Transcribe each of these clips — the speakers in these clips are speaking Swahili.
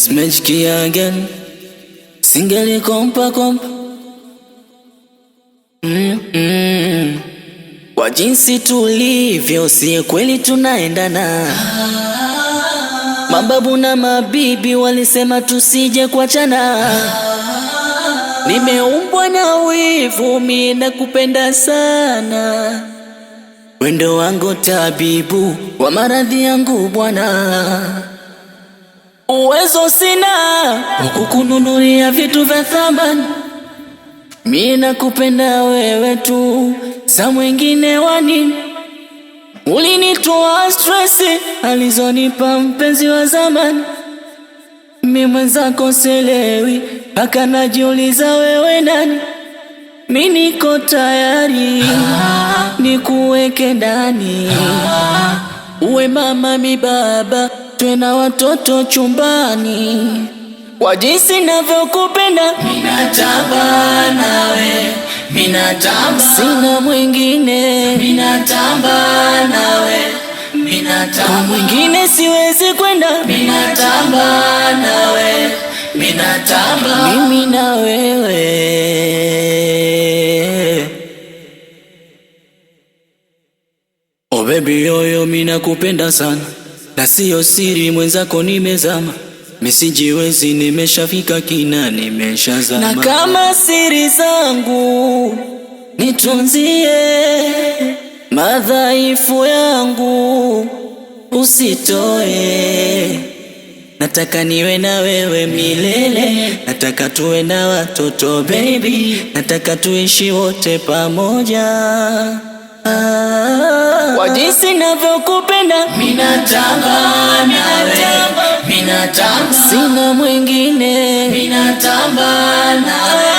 It's magic again. Single kompa. Kwa jinsi tulivyo, si kweli tunaendana. Mababu na mabibi walisema tusije kuachana. Nimeumbwa na wivu, mimi nakupenda sana. Wendo wangu tabibu wa maradhi yangu bwana. Uwezo sina kukununulia vitu vya thamani. Mimi nakupenda wewe tu, sa mwingine wani. Ulinitoa stress alizonipa mpenzi wa zamani. Mimi mwenzako selewi, mpaka najiuliza wewe nani. Mimi niko tayari nikuweke ndani. Uwe mama mi baba, tuwe na watoto chumbani. Kwa jinsi navyokupenda, minatamba nawe, minatamba. Sina mwingine, minatamba nawe, minatamba. Kwa mwingine siwezi kwenda, minatamba nawe, minatamba. Mimi na wewe. Oh baby yoyo, mimi nakupenda sana, na sio siri mwenzako nimezama. Mesijiwezi, nimeshafika kina, nimeshazama. Na kama siri zangu nitunzie, madhaifu yangu usitoe. Nataka niwe na wewe milele, nataka tuwe na watoto baby, nataka tuishi wote pamoja. Kwa jinsi navyokupenda, minatamba nawe, minatamba. Sina mwingine, minatamba nawe,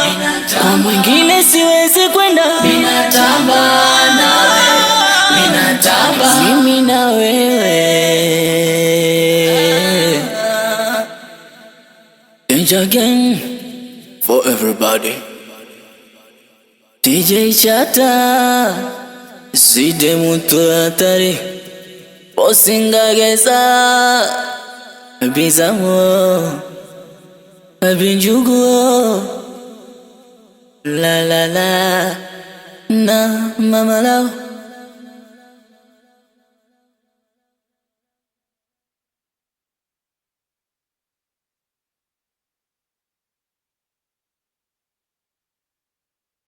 minatamba. Kwa mwingine siwezi kwenda, minatamba nawe, minatamba. Mimi na wewe. Danger gang for everybody. DJ Chata, Side Mutu Atari, Posingagesa, Bizamo, Binjugo, la la la, na mama lao.